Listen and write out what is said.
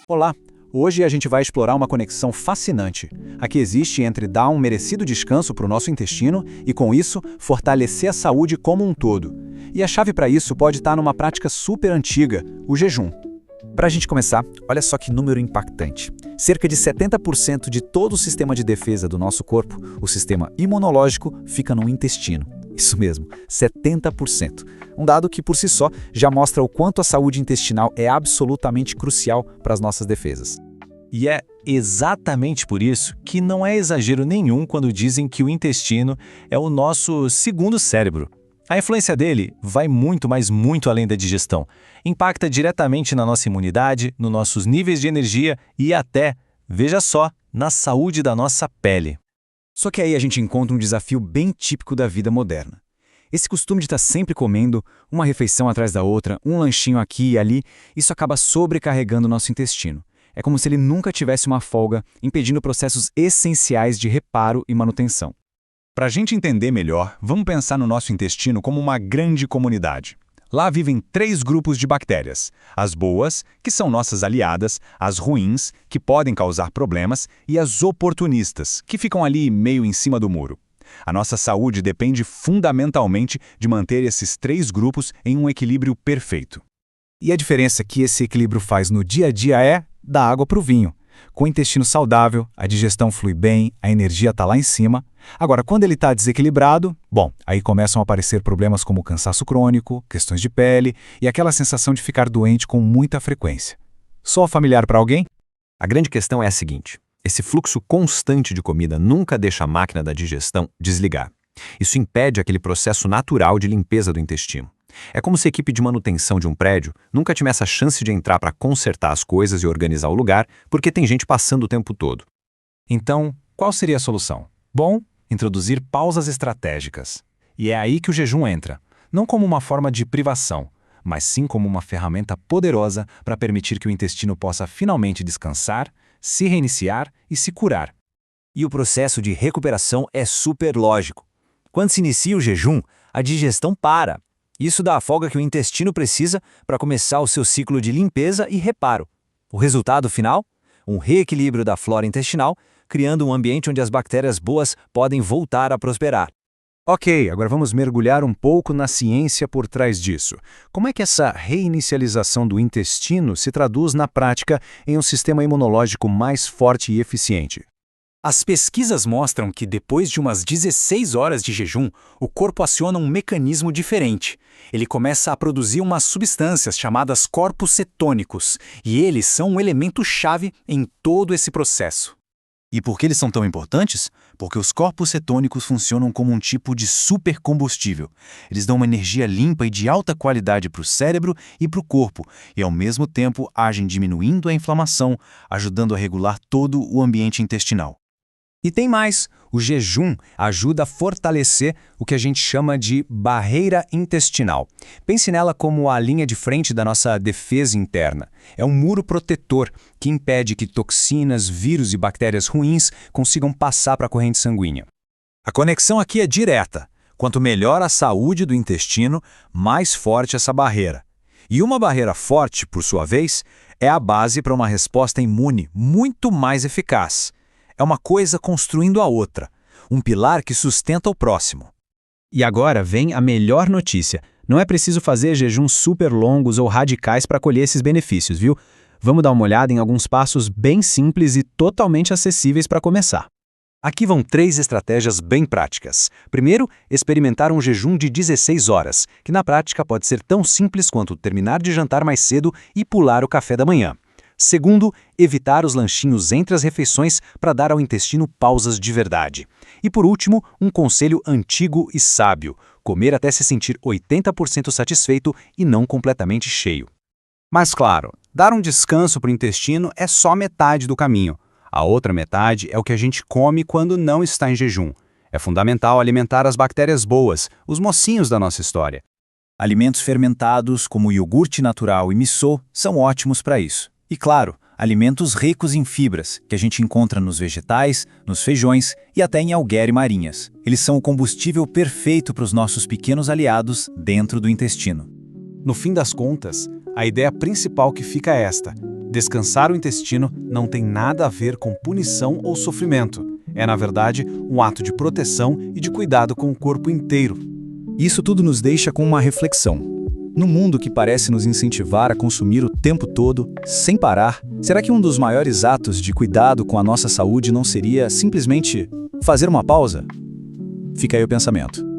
Olá! Hoje a gente vai explorar uma conexão fascinante, a que existe entre dar um merecido descanso para o nosso intestino e, com isso, fortalecer a saúde como um todo. E a chave para isso pode estar numa prática super antiga, o jejum. Para a gente começar, olha só que número impactante. Cerca de 70% de todo o sistema de defesa do nosso corpo, o sistema imunológico, fica no intestino. Isso mesmo, 70%. Um dado que, por si só, já mostra o quanto a saúde intestinal é absolutamente crucial para as nossas defesas. E é exatamente por isso que não é exagero nenhum quando dizem que o intestino é o nosso segundo cérebro. A influência dele vai muito, mas muito além da digestão. Impacta diretamente na nossa imunidade, nos nossos níveis de energia e até, veja só, na saúde da nossa pele. Só que aí a gente encontra um desafio bem típico da vida moderna. Esse costume de estar sempre comendo, uma refeição atrás da outra, um lanchinho aqui e ali, isso acaba sobrecarregando o nosso intestino. É como se ele nunca tivesse uma folga, impedindo processos essenciais de reparo e manutenção. Para a gente entender melhor, vamos pensar no nosso intestino como uma grande comunidade. Lá vivem 3 grupos de bactérias: as boas, que são nossas aliadas, as ruins, que podem causar problemas, e as oportunistas, que ficam ali meio em cima do muro. A nossa saúde depende fundamentalmente de manter esses 3 grupos em um equilíbrio perfeito. E a diferença que esse equilíbrio faz no dia a dia é da água para o vinho. Com o intestino saudável, a digestão flui bem, a energia está lá em cima. Agora, quando ele está desequilibrado, aí começam a aparecer problemas como cansaço crônico, questões de pele e aquela sensação de ficar doente com muita frequência. Só familiar para alguém? A grande questão é a seguinte: esse fluxo constante de comida nunca deixa a máquina da digestão desligar. Isso impede aquele processo natural de limpeza do intestino. É como se a equipe de manutenção de um prédio nunca tivesse a chance de entrar para consertar as coisas e organizar o lugar, porque tem gente passando o tempo todo. Então, qual seria a solução? Bom, introduzir pausas estratégicas. E é aí que o jejum entra, não como uma forma de privação, mas sim como uma ferramenta poderosa para permitir que o intestino possa finalmente descansar, se reiniciar e se curar. E o processo de recuperação é super lógico. Quando se inicia o jejum, a digestão para. Isso dá a folga que o intestino precisa para começar o seu ciclo de limpeza e reparo. O resultado final? Um reequilíbrio da flora intestinal, criando um ambiente onde as bactérias boas podem voltar a prosperar. Ok, agora vamos mergulhar um pouco na ciência por trás disso. Como é que essa reinicialização do intestino se traduz na prática em um sistema imunológico mais forte e eficiente? As pesquisas mostram que depois de umas 16 horas de jejum, o corpo aciona um mecanismo diferente. Ele começa a produzir umas substâncias chamadas corpos cetônicos, e eles são um elemento-chave em todo esse processo. E por que eles são tão importantes? Porque os corpos cetônicos funcionam como um tipo de supercombustível. Eles dão uma energia limpa e de alta qualidade para o cérebro e para o corpo, e ao mesmo tempo agem diminuindo a inflamação, ajudando a regular todo o ambiente intestinal. E tem mais, o jejum ajuda a fortalecer o que a gente chama de barreira intestinal. Pense nela como a linha de frente da nossa defesa interna. É um muro protetor que impede que toxinas, vírus e bactérias ruins consigam passar para a corrente sanguínea. A conexão aqui é direta. Quanto melhor a saúde do intestino, mais forte essa barreira. E uma barreira forte, por sua vez, é a base para uma resposta imune muito mais eficaz. É uma coisa construindo a outra, um pilar que sustenta o próximo. E agora vem a melhor notícia. Não é preciso fazer jejuns super longos ou radicais para colher esses benefícios, viu? Vamos dar uma olhada em alguns passos bem simples e totalmente acessíveis para começar. Aqui vão 3 estratégias bem práticas. Primeiro, experimentar um jejum de 16 horas, que na prática pode ser tão simples quanto terminar de jantar mais cedo e pular o café da manhã. Segundo, evitar os lanchinhos entre as refeições para dar ao intestino pausas de verdade. E por último, um conselho antigo e sábio: comer até se sentir 80% satisfeito e não completamente cheio. Mas claro, dar um descanso para o intestino é só metade do caminho. A outra metade é o que a gente come quando não está em jejum. É fundamental alimentar as bactérias boas, os mocinhos da nossa história. Alimentos fermentados, como iogurte natural e miso, são ótimos para isso. E claro, alimentos ricos em fibras, que a gente encontra nos vegetais, nos feijões e até em algué e marinhas. Eles são o combustível perfeito para os nossos pequenos aliados dentro do intestino. No fim das contas, a ideia principal que fica é esta: Descansar o intestino não tem nada a ver com punição ou sofrimento. É, na verdade, um ato de proteção e de cuidado com o corpo inteiro. Isso tudo nos deixa com uma reflexão. No mundo que parece nos incentivar a consumir o tempo todo, sem parar, será que um dos maiores atos de cuidado com a nossa saúde não seria simplesmente fazer uma pausa? Fica aí o pensamento.